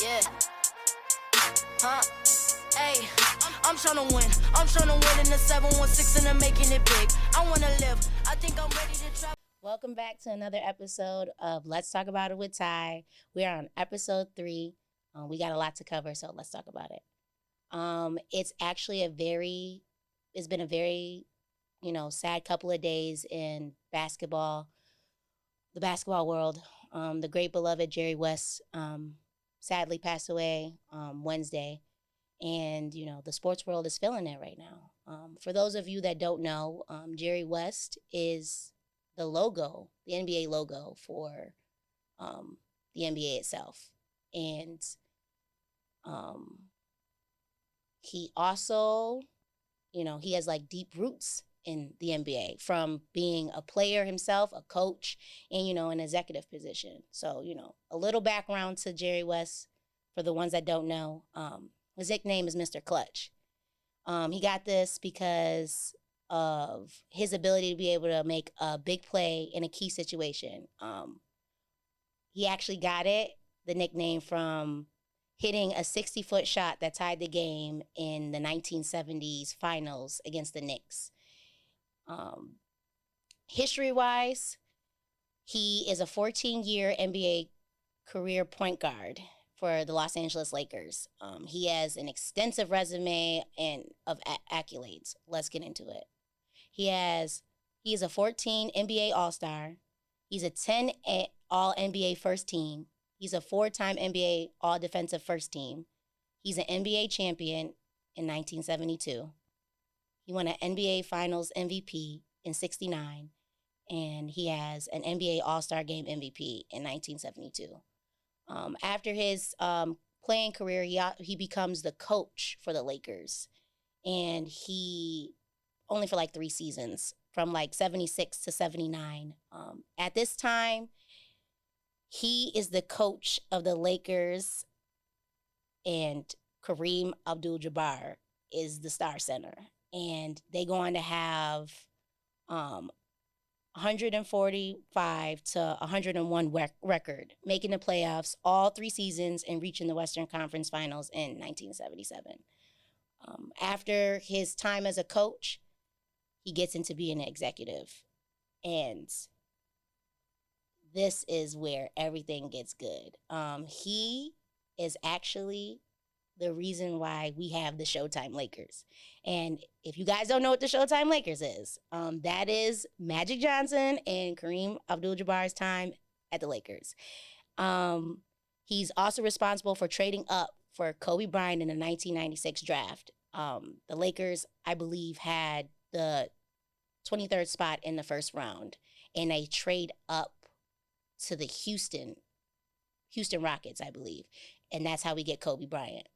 Yeah. Huh? Hey, I'm tryna win. I'm tryna win in the 716 and I'm making it big. I wanna live. I think I'm ready to travel. Welcome back to another episode of Let's Talk About It with Ty. We are on episode 3. We got a lot to cover, so let's talk about it. It's actually it's been a very, sad couple of days in basketball, the basketball world. The great beloved Jerry West sadly passed away Wednesday. And, the sports world is feeling it right now. For those of you that don't know, Jerry West is the logo, the NBA logo for the NBA itself. And he also, he has like deep roots in the NBA from being a player himself, a coach, and, an executive position. So, a little background to Jerry West for the ones that don't know. His nickname is Mr. Clutch. He got this because of his ability to be able to make a big play in a key situation. He actually got the nickname from hitting a 60-foot shot that tied the game in the 1970s finals against the Knicks. History-wise, he is a 14-year NBA career point guard for the Los Angeles Lakers. He has an extensive resume of accolades. Let's get into it. He is a 14 NBA All-Star. He's a 10 All-NBA First Team. He's a 4-time NBA All-Defensive First Team. He's an NBA champion in 1972. He won an NBA Finals MVP in 1969, and he has an NBA All-Star Game MVP in 1972. After his playing career, he becomes the coach for the Lakers, and he only for like 3 seasons, from like 76 to 79. At this time, he is the coach of the Lakers, and Kareem Abdul-Jabbar is the star center, and they go on to have 145 to 101 record, making the playoffs all 3 seasons and reaching the Western Conference Finals in 1977. After his time as a coach, he gets into being an executive. And this is where everything gets good. He is actually the reason why we have the Showtime Lakers. And if you guys don't know what the Showtime Lakers is, that is Magic Johnson and Kareem Abdul-Jabbar's time at the Lakers. He's also responsible for trading up for Kobe Bryant in the 1996 draft. The Lakers, I believe, had the 23rd spot in the first round, and they trade up to the Houston Rockets, I believe. And that's how we get Kobe Bryant.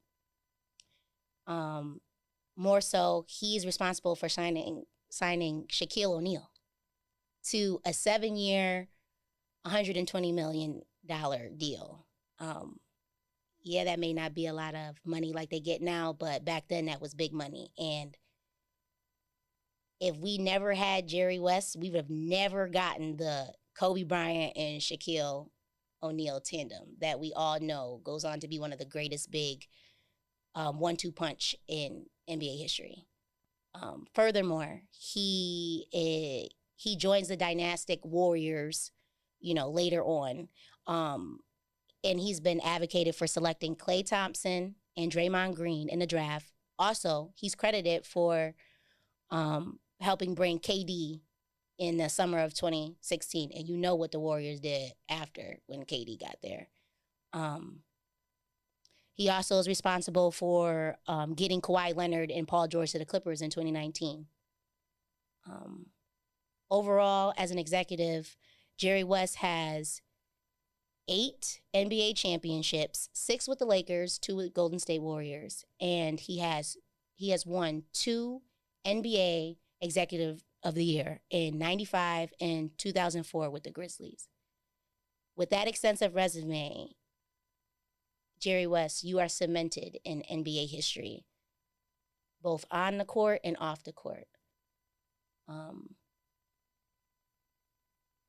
More so, he's responsible for signing Shaquille O'Neal to a 7-year, $120 million deal. Yeah, that may not be a lot of money like they get now, but back then that was big money. And if we never had Jerry West, we would have never gotten the Kobe Bryant and Shaquille O'Neal tandem that we all know goes on to be one of the greatest big 1-2 punch in NBA history. Furthermore, he joins the dynastic Warriors, later on. And he's been advocated for selecting Klay Thompson and Draymond Green in the draft. Also, he's credited for helping bring KD in the summer of 2016. And you know what the Warriors did after when KD got there. He also is responsible for getting Kawhi Leonard and Paul George to the Clippers in 2019. Overall, as an executive, Jerry West has 8 NBA championships, 6 with the Lakers, 2 with Golden State Warriors, and he has won 2 NBA Executive of the Year in 95 and 2004 with the Grizzlies. With that extensive resume, Jerry West, you are cemented in NBA history, both on the court and off the court.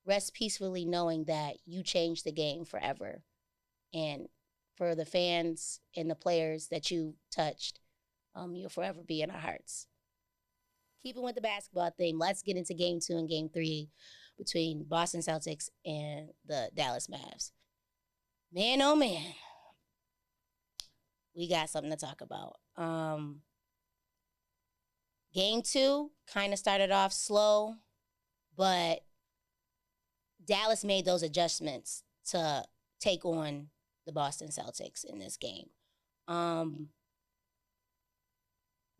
Rest peacefully knowing that you changed the game forever. And for the fans and the players that you touched. You'll forever be in our hearts. Keeping with the basketball theme, let's get into Game 2 and Game 3 between Boston Celtics and the Dallas Mavs. Man, oh man, we got something to talk about. Game 2 kind of started off slow, but Dallas made those adjustments to take on the Boston Celtics in this game.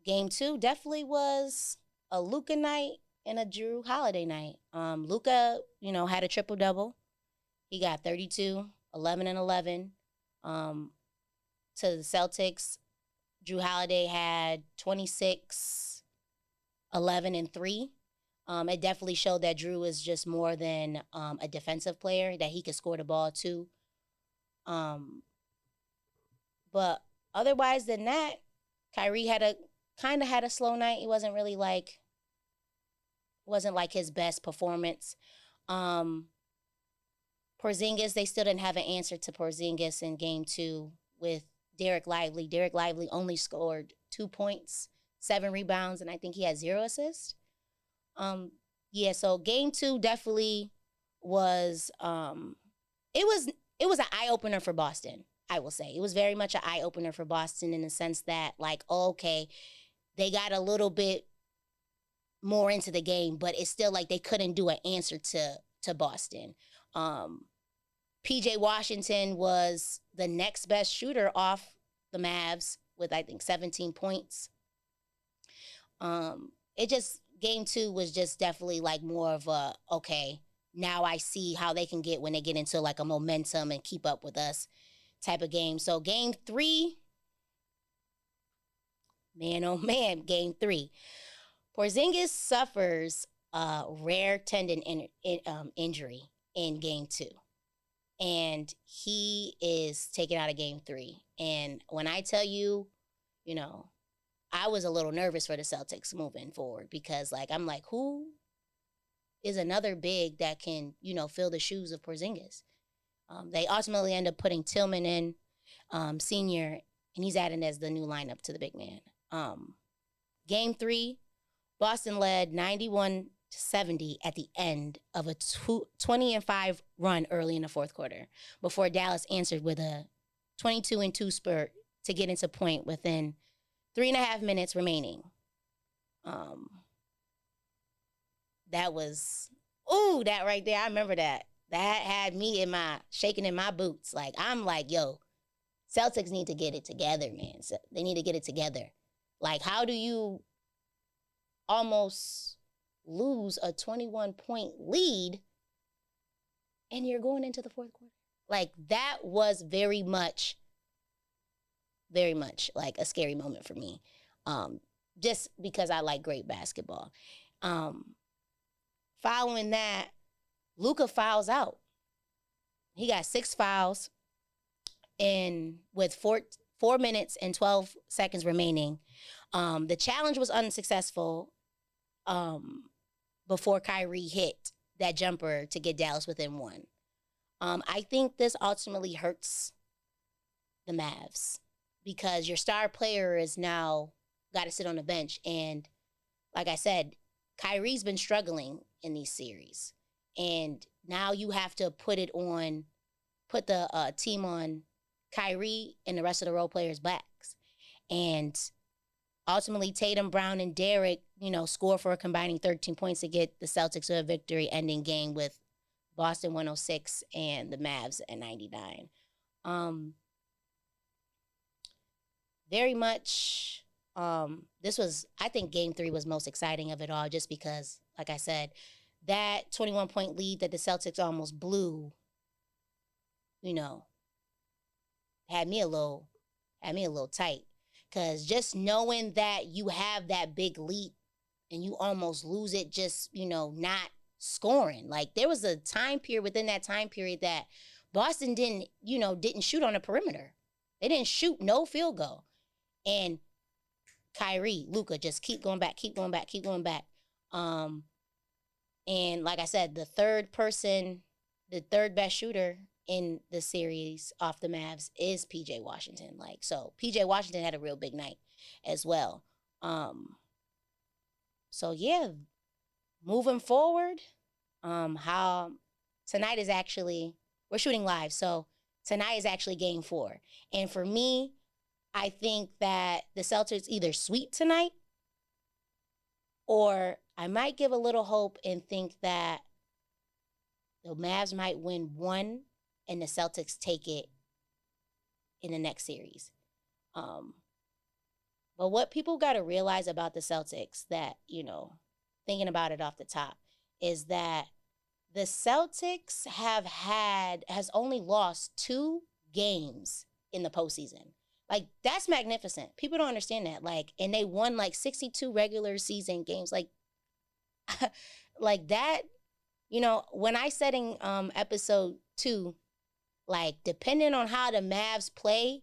Game 2 definitely was a Luka night and a Jrue Holiday night. Luka, had a triple-double. He got 32, 11, and 11. To the Celtics, Jrue Holiday had 26, 11, and 3. It definitely showed that Jrue is just more than a defensive player, that he could score the ball too. But otherwise than that, Kyrie had a slow night. It wasn't really like his best performance. Porzingis, they still didn't have an answer to Porzingis in Game 2 with Derek Lively. Derek Lively only scored 2 points, 7 rebounds, and I think he had 0 assists. So Game 2 definitely was it was an eye-opener for Boston, I will say. It was very much an eye-opener for Boston in the sense that, okay, they got a little bit more into the game, but it's still like they couldn't do an answer to Boston. PJ Washington was the next best shooter off the Mavs with, I think, 17 points. Game 2 was just definitely like more of a, okay, now I see how they can get when they get into like a momentum and keep up with us type of game. So Game 3, man, oh man, Game 3. Porzingis suffers a rare tendon injury in Game 2. And he is taken out of Game 3. And when I tell you, I was a little nervous for the Celtics moving forward because, I'm like, who is another big that can, fill the shoes of Porzingis? They ultimately end up putting Tillman in, senior, and he's added as the new lineup to the big man. Game 3, Boston led 91-70 at the end of a 20-5 run early in the fourth quarter before Dallas answered with a 22-2 spurt to get into point within 3.5 minutes remaining. That was, that right there. I remember that. That had me shaking in my boots. I'm like, yo, Celtics need to get it together, man. So they need to get it together. How do you almost lose a 21-point lead and you're going into the fourth quarter? That was very much like a scary moment for me, just because I like great basketball. Following that, Luka fouls out. He got 6 fouls with 4 minutes and 12 seconds remaining. The challenge was unsuccessful before Kyrie hit that jumper to get Dallas within 1. I think this ultimately hurts the Mavs, because your star player is now got to sit on the bench. And like I said, Kyrie's been struggling in these series. And now you have to put the team on Kyrie and the rest of the role players' backs. And ultimately, Tatum, Brown, and Derek, score for a combining 13 points to get the Celtics to a victory, ending game with Boston 106 and the Mavs at 99. Very much, this was, I think Game 3 was most exciting of it all, just because, like I said, that 21-point lead that the Celtics almost blew, had me a little tight. Because just knowing that you have that big lead and you almost lose it, just, not scoring. There was a time period within that time period that Boston didn't shoot on the perimeter. They didn't shoot no field goal. And Kyrie, Luka just keep going back. And like I said, the third best shooter in the series off the Mavs is PJ Washington. Like, so PJ Washington had a real big night as well. So yeah, moving forward, how tonight is actually, we're shooting live. So tonight is actually game 4. And for me, I think that the Celtics either sweep tonight, or I might give a little hope and think that the Mavs might win 1 and the Celtics take it in the next series. But what people got to realize about the Celtics that, thinking about it off the top, is that the Celtics has only lost 2 games in the postseason. Like, that's magnificent. People don't understand that. Like, and they won like 62 regular season games. Like, like that, when I said in episode 2, like, depending on how the Mavs play,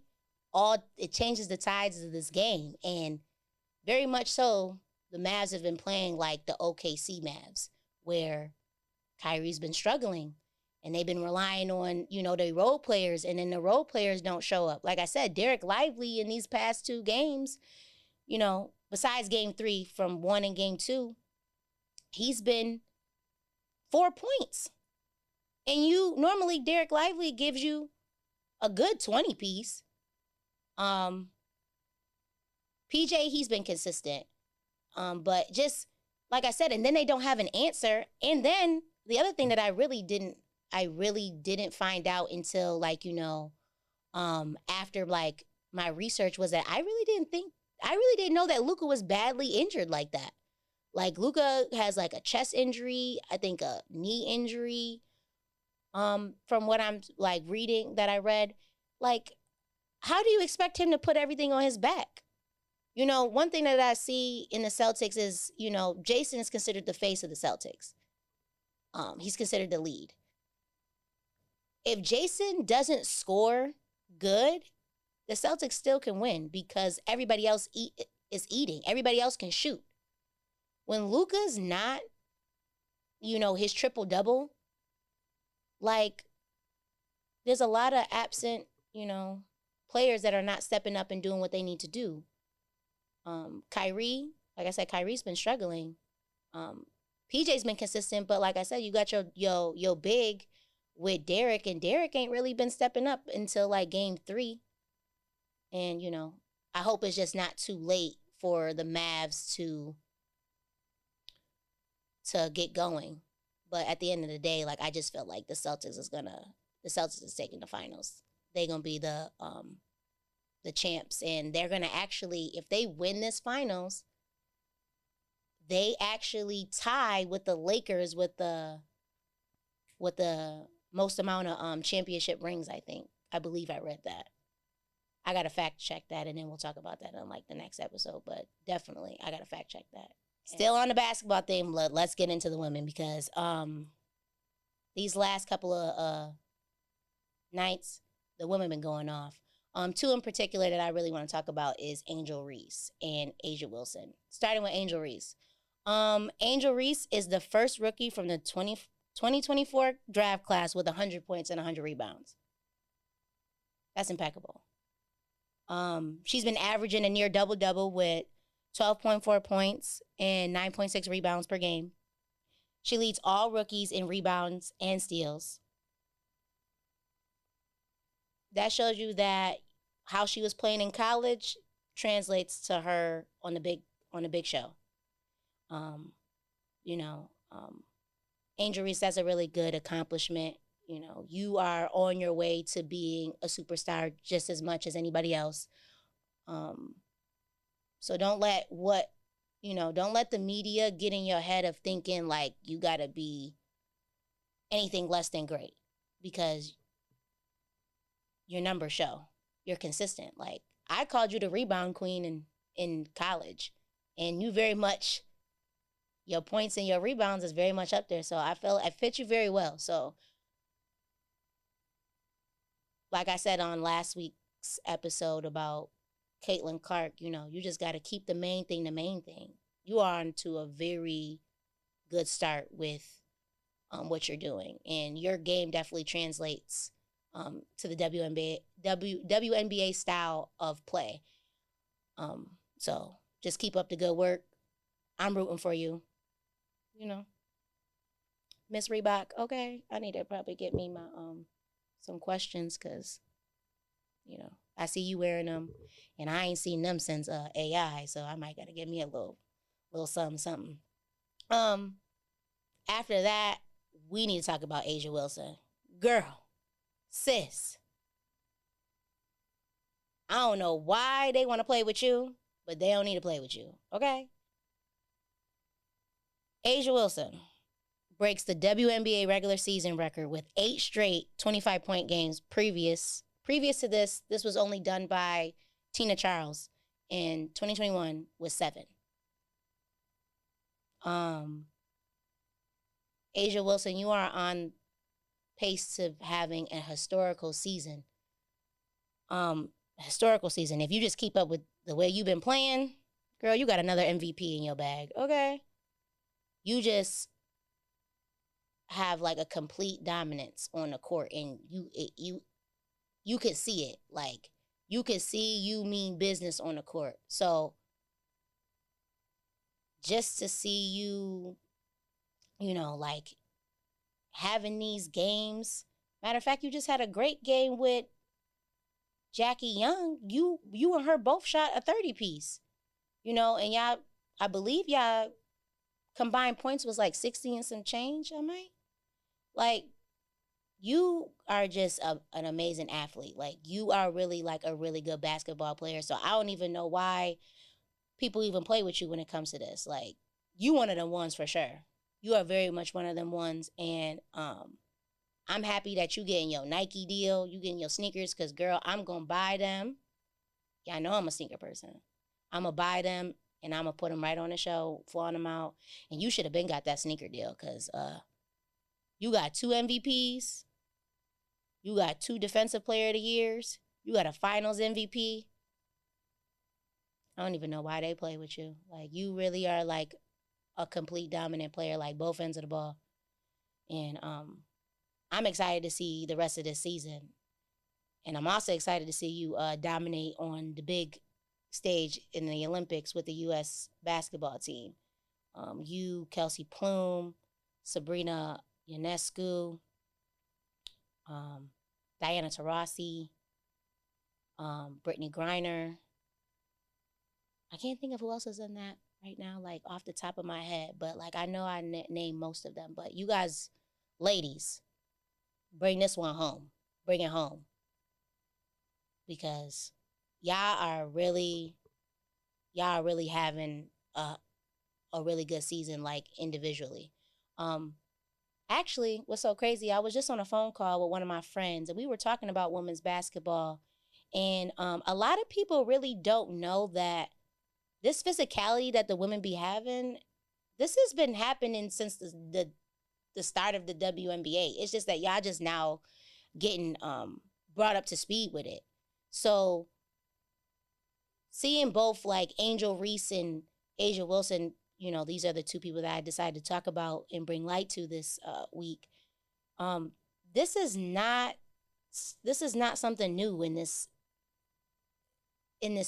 it changes the tides of this game. And very much so, the Mavs have been playing like the OKC Mavs, where Kyrie's been struggling. And they've been relying on, their role players, and then the role players don't show up. Like I said, Derek Lively in these past 2 games, besides game 3 from 1 and game 2, he's been 4 points. And normally Derek Lively gives you a good 20 piece. PJ, he's been consistent. But just like I said, and then they don't have an answer. And then the other thing that I really didn't find out until after like my research was that I really didn't know that Luka was badly injured like that. Like, Luka has like a chest injury, I think a knee injury. From what I'm like reading that I read, like, how do you expect him to put everything on his back? One thing that I see in the Celtics is, Jason is considered the face of the Celtics. He's considered the lead. If Jason doesn't score good, the Celtics still can win because everybody else is eating. Everybody else can shoot. When Luka's not, his triple-double, like, there's a lot of absent, players that are not stepping up and doing what they need to do. Kyrie, like I said, Kyrie's been struggling. PJ's been consistent, but like I said, you got your big with Derek, and Derek ain't really been stepping up until like game 3. And, I hope it's just not too late for the Mavs to get going. But at the end of the day, like, I just felt like the Celtics is taking the finals. They're going to be the champs, and they're going to actually, if they win this finals, they actually tie with the Lakers with the most amount of championship rings, I think. I believe I read that. I got to fact check that, and then we'll talk about that on like the next episode, but definitely I got to fact check that. Still on the basketball thing, let's get into the women, because these last couple of nights, the women been going off. 2 in particular that I really want to talk about is Angel Reese and Asia Wilson. Starting with Angel Reese. Angel Reese is the first rookie from the 2024 draft class with 100 points and 100 rebounds. That's impeccable. She's been averaging a near double-double with 12.4 points and 9.6 rebounds per game. She leads all rookies in rebounds and steals. That shows you that how she was playing in college translates to her on the big show. Angel Reese, that's a really good accomplishment. You are on your way to being a superstar just as much as anybody else. So don't let the media get in your head of thinking like you got to be anything less than great, because your numbers show. You're consistent. Like, I called you the rebound queen in college, and you very much, your points and your rebounds is very much up there. So I felt I fit you very well. So like I said on last week's episode about Caitlin Clark, you just got to keep the main thing the main thing. You are on to a very good start with what you're doing. And your game definitely translates to the WNBA style of play. So just keep up the good work. I'm rooting for you. You know, Miss Reebok. Okay, I need to probably get me my some questions because I see you wearing them, and I ain't seen them since AI. So I might gotta get me a little something. After that, we need to talk about Asia Wilson. Girl, sis. I don't know why they want to play with you, but they don't need to play with you, okay? Asia Wilson breaks the WNBA regular season record with 8 straight 25-point games. Previous to this was only done by Tina Charles in 2021 with 7. Asia Wilson, you are on pace to having a historical season. If you just keep up with the way you've been playing, girl, you got another MVP in your bag, okay? You just have like a complete dominance on the court, and you could see it. Like, you could see you mean business on the court. So just to see you, like having these games. Matter of fact, you just had a great game with Jackie Young. You and her both shot a 30-piece. And y'all, I believe y'all combined points was like 60 and some change, am I? Like, you are just an amazing athlete. Like, you are really like a really good basketball player. So I don't even know why people even play with you when it comes to this. Like, you one of them ones for sure. You are very much one of them ones. And I'm happy that you getting your Nike deal. You getting your sneakers because, girl, I'm going to buy them. Yeah, I know I'm a sneaker person. I'm going to buy them, and I'm going to put them right on the show, flaunt them out. And you should have been got that sneaker deal because you got 2 MVPs. You got 2 Defensive Player of the Years. You got a Finals MVP. I don't even know why they play with you. Like, you really are like a complete dominant player, like both ends of the ball. And I'm excited to see the rest of this season. And I'm also excited to see you dominate on the big stage in the Olympics with the U.S. basketball team. You, Kelsey Plum, Sabrina Ionescu, Diana Taurasi, Brittany Griner. I can't think of who else is in that right now, like off the top of my head. But like, I know I named most of them. But you guys, ladies, bring this one home. Bring it home. Because y'all are really having a really good season, like individually. Actually, what's so crazy, I was just on a phone call with one of my friends, and we were talking about women's basketball. And a lot of people really don't know that this physicality that the women be having, this has been happening since the start of the WNBA. It's just that y'all just now getting brought up to speed with it. So seeing both like Angel Reese and Asia Wilson, these are the 2 people that I decided to talk about and bring light to this week. This is not something new in this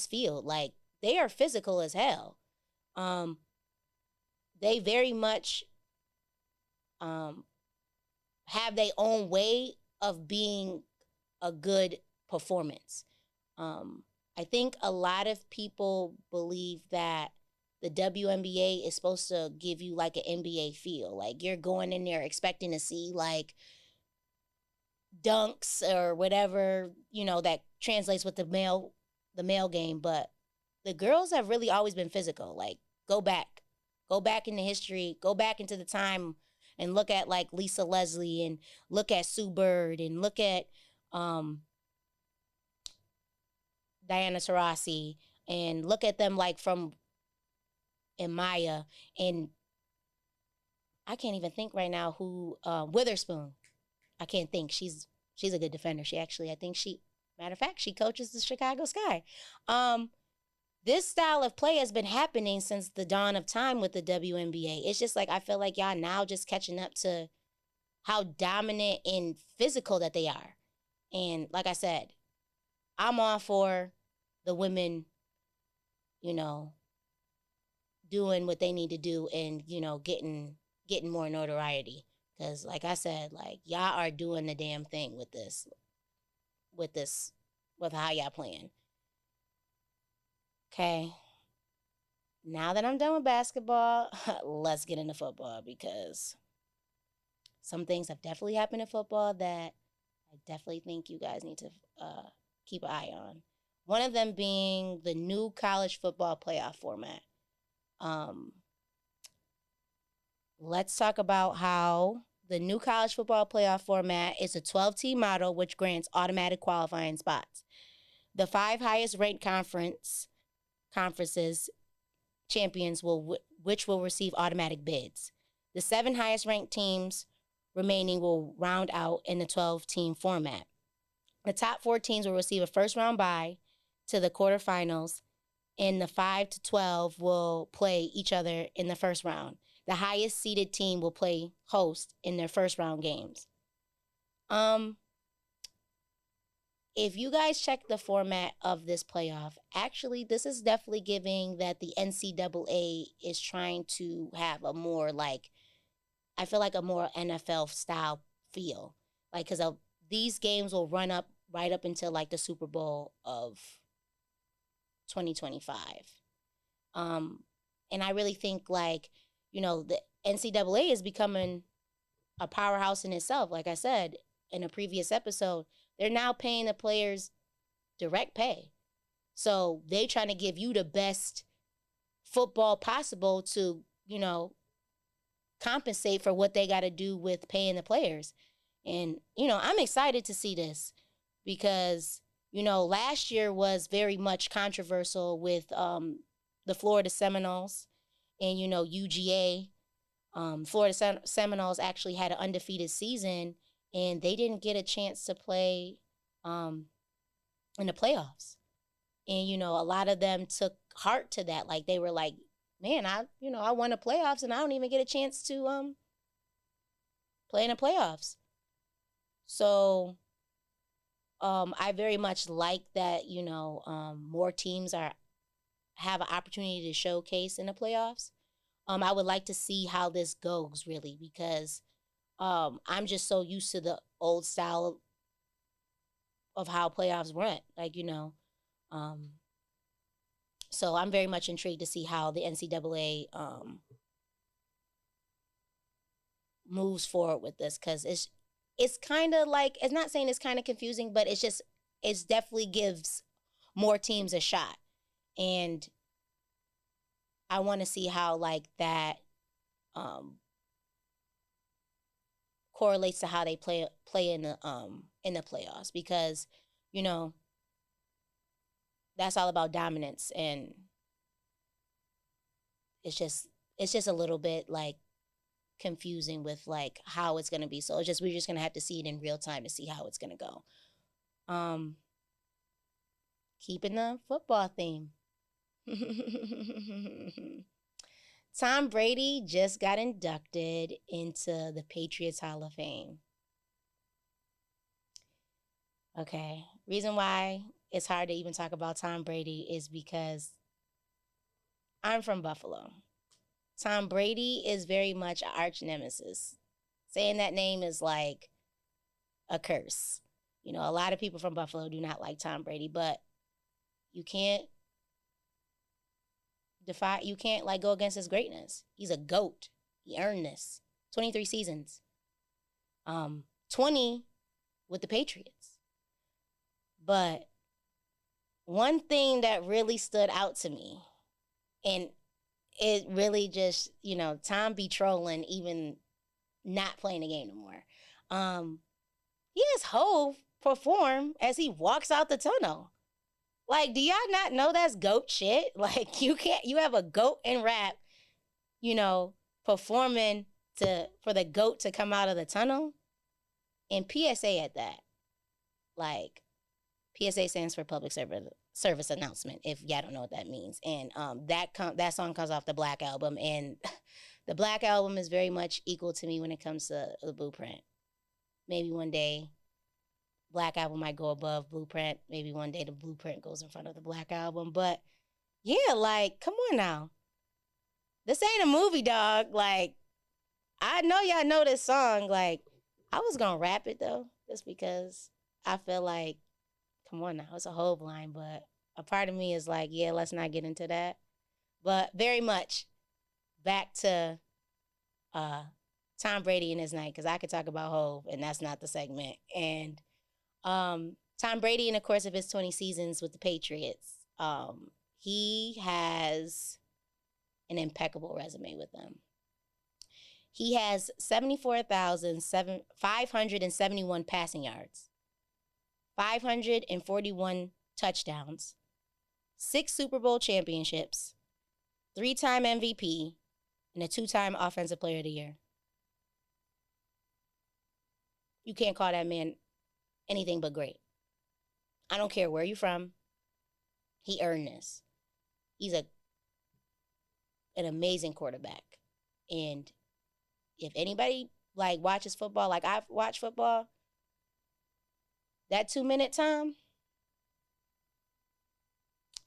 field. Like, they are physical as hell. They very much have their own way of being a good performance. I think a lot of people believe that the WNBA is supposed to give you like an NBA feel. Like, you're going in there expecting to see like dunks or whatever, that translates with the male game. But the girls have really always been physical. Like, go back into history, go back into the time and look at like Lisa Leslie and look at Sue Bird and look at Diana Taurasi and look at them like from and Maya, and I can't even think right now who Witherspoon. I can't think. She's a good defender. Matter of fact, she coaches the Chicago Sky. This style of play has been happening since the dawn of time with the WNBA. It's just like, I feel like y'all now just catching up to how dominant and physical that they are. And like I said, I'm all for the women, doing what they need to do and, getting more notoriety. Because like I said, like y'all are doing the damn thing with this, with how y'all playing. Okay. Now that I'm done with basketball, let's get into football because some things have definitely happened in football that I definitely think you guys need to keep an eye on. One of them being the new college football playoff format. Let's talk about how the new college football playoff format is a 12-team model which grants automatic qualifying spots. The 5 highest ranked conferences champions which will receive automatic bids. The 7 highest ranked teams remaining will round out in the 12-team format. The top 4 teams will receive a first-round bye to the quarterfinals, and the 5 to 12 will play each other in the first round. The highest seeded team will play host in their first-round games. If you guys check the format of this playoff, actually, this is definitely giving that the NCAA is trying to have a more, I feel like a more NFL-style feel. Because these games will run up right up until, the Super Bowl of 2025. And I really think, the NCAA is becoming a powerhouse in itself. Like I said in a previous episode, they're now paying the players direct pay. So they trying to give you the best football possible to, compensate for what they got to do with paying the players. And, I'm excited to see this because, last year was very much controversial with the Florida Seminoles and, UGA. Florida Seminoles actually had an undefeated season and they didn't get a chance to play in the playoffs. And, a lot of them took heart to that. Like, they were like, man, I won the playoffs and I don't even get a chance to play in the playoffs. So I very much like that, more teams have an opportunity to showcase in the playoffs. I would like to see how this goes, really, because I'm just so used to the old style of how playoffs went, so I'm very much intrigued to see how the NCAA moves forward with this, because it's kind of it's not saying it's kind of confusing, but it's definitely gives more teams a shot, and I want to see how that correlates to how they play in the playoffs, because that's all about dominance, and it's just a little bit confusing with how it's gonna be. So we're just gonna have to see it in real time to see how it's gonna go. Keeping the football theme. Tom Brady just got inducted into the Patriots Hall of Fame. Okay, reason why it's hard to even talk about Tom Brady is because I'm from Buffalo. Tom Brady is very much an arch nemesis. Saying that name is like a curse. A lot of people from Buffalo do not like Tom Brady, but you can't go against his greatness. He's a GOAT. He earned this. 23 seasons. 20 with the Patriots. But one thing that really stood out to me, and it really just, Tom be trolling, even not playing the game no more. He has Hove perform as he walks out the tunnel. Do y'all not know that's GOAT shit? You have a GOAT in rap, performing for the GOAT to come out of the tunnel. And PSA at that. PSA stands for Public Service Announcement, if y'all don't know what that means. And that song comes off the Black Album, and the Black Album is very much equal to me when it comes to the Blueprint. Maybe one day Black Album might go above Blueprint. Maybe one day the Blueprint goes in front of the Black Album. But yeah, like, come on now. This ain't a movie, dog. Like, I know y'all know this song. Like, I was gonna rap it though, just because I feel like, come on now, it's a whole line, but a part of me is like, yeah, let's not get into that. But very much back to Tom Brady and his night, because I could talk about Hove, and that's not the segment. And Tom Brady, in the course of his 20 seasons with the Patriots, he has an impeccable resume with them. He has 74,571 passing yards, 541 touchdowns, 6 Super Bowl championships, 3-time MVP, and a 2-time Offensive Player of the Year. You can't call that man anything but great. I don't care where you're from. He earned this. He's an amazing quarterback. And if anybody like watches football, like I've watched football, that 2-minute time,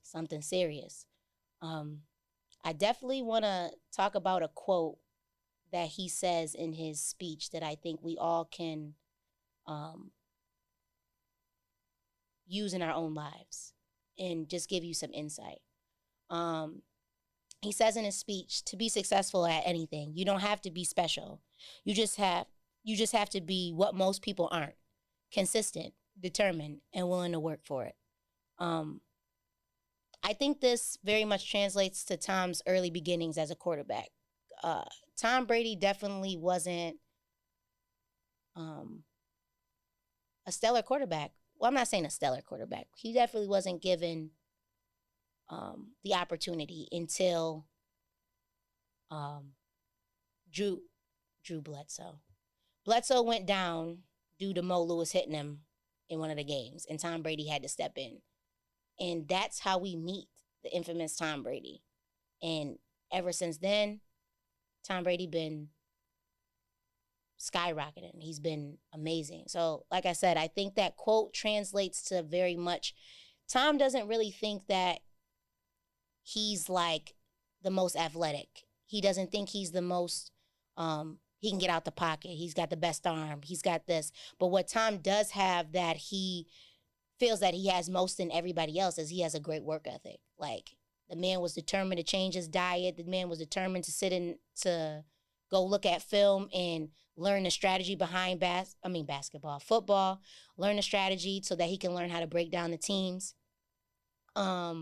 something serious. I definitely want to talk about a quote that he says in his speech that I think we all can use in our own lives and just give you some insight. He says in his speech, to be successful at anything, you don't have to be special. You just have to be what most people aren't: consistent, determined, and willing to work for it. I think this very much translates to Tom's early beginnings as a quarterback. Tom Brady definitely wasn't a stellar quarterback. Well, I'm not saying a stellar quarterback. He definitely wasn't given the opportunity until Drew Bledsoe. Bledsoe went down due to Mo Lewis hitting him in one of the games, and Tom Brady had to step in. And that's how we meet the infamous Tom Brady. And ever since then, Tom Brady been skyrocketing. He's been amazing. So, like I said, I think that quote translates to very much, Tom doesn't really think that he's like the most athletic. He doesn't think he's the most, he can get out the pocket. He's got the best arm. He's got this. But what Tom does have that he feels that he has most than everybody else is he has a great work ethic. Like, the man was determined to change his diet. The man was determined to sit in, to go look at film and learn the strategy behind basketball, football, learn the strategy so that he can learn how to break down the teams. Yeah,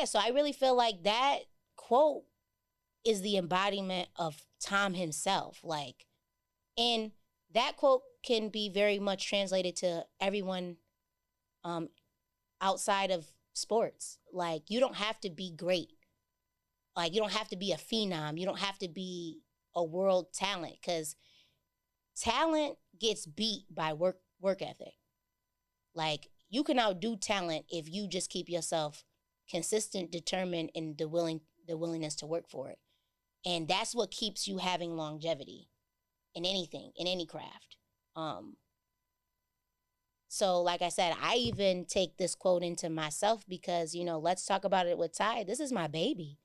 so I really feel like that quote is the embodiment of Tom himself. Like, and that quote can be very much translated to everyone outside of sports. Like, you don't have to be great. Like, you don't have to be a phenom. You don't have to be a world talent, because talent gets beat by work ethic. Like, you can outdo talent if you just keep yourself consistent, determined, and the willingness to work for it. And that's what keeps you having longevity in anything, in any craft. So like I said, I even take this quote into myself because, let's talk about it with Ty. This is my baby.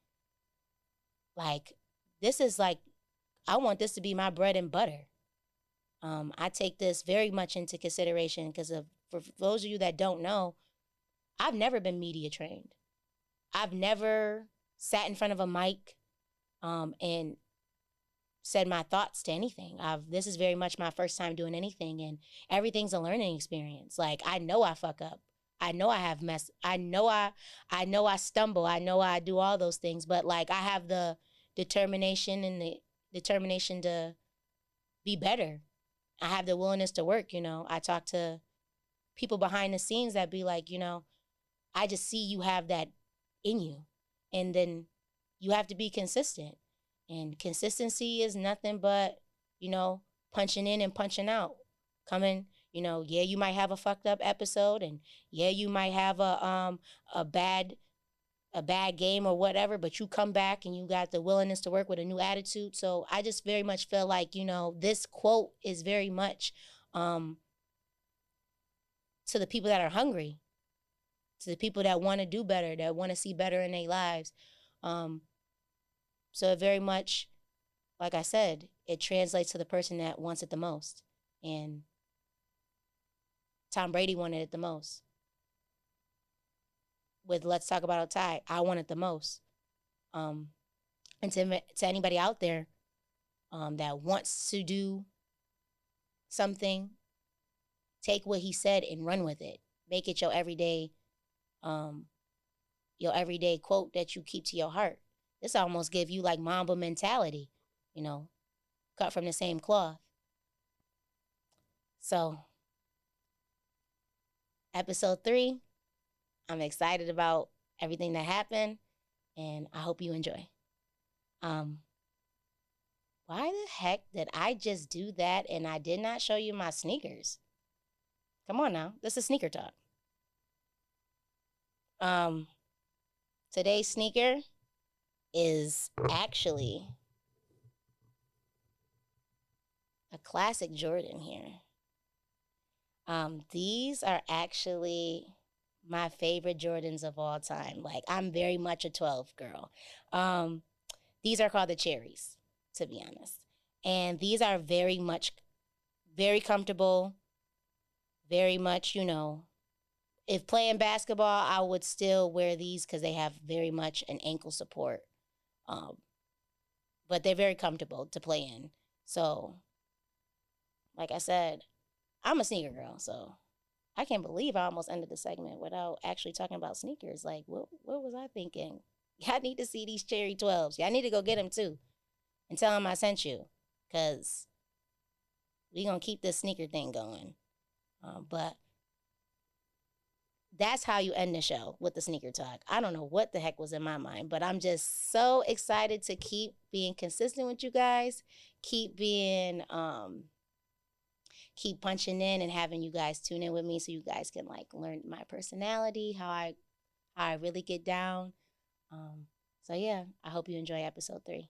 Like, this is like, I want this to be my bread and butter. I take this very much into consideration because for those of you that don't know, I've never been media trained. I've never sat in front of a mic and said my thoughts to anything. This is very much my first time doing anything, and everything's a learning experience. Like, I know I fuck up. I know I have mess. I know I stumble. I know I do all those things, but like, I have the determination to be better. I have the willingness to work. I talk to people behind the scenes that be like, I just see you have that in you, and then you have to be consistent. And consistency is nothing but, punching in and punching out. Coming, yeah, you might have a fucked up episode, and yeah, you might have a bad game or whatever, but you come back and you got the willingness to work with a new attitude. So I just very much feel like, this quote is very much to the people that are hungry, to the people that want to do better, that want to see better in their lives. So it very much, like I said, it translates to the person that wants it the most. And Tom Brady wanted it the most. With Let's Talk About Outside, I want it the most. And to anybody out there that wants to do something, take what he said and run with it. Make it your everyday quote that you keep to your heart. This almost give you like Mamba mentality, cut from the same cloth. So, episode 3, I'm excited about everything that happened, and I hope you enjoy. Why the heck did I just do that and I did not show you my sneakers? Come on now, this is sneaker talk. Today's sneaker is actually a classic Jordan here. These are actually my favorite Jordans of all time. Like, I'm very much a 12 girl. These are called the Cherries, to be honest. And these are very comfortable, very much, if playing basketball, I would still wear these because they have very much an ankle support. But they're very comfortable to play in. So, like I said, I'm a sneaker girl, so I can't believe I almost ended the segment without actually talking about sneakers. Like, what was I thinking? Y'all need to see these Cherry 12s. Y'all need to go get them, too. And tell them I sent you, because we're going to keep this sneaker thing going. But that's how you end the show, with the sneaker talk. I don't know what the heck was in my mind, but I'm just so excited to keep being consistent with you guys, keep punching in and having you guys tune in with me so you guys can learn my personality, how I really get down. So yeah, I hope you enjoy episode 3.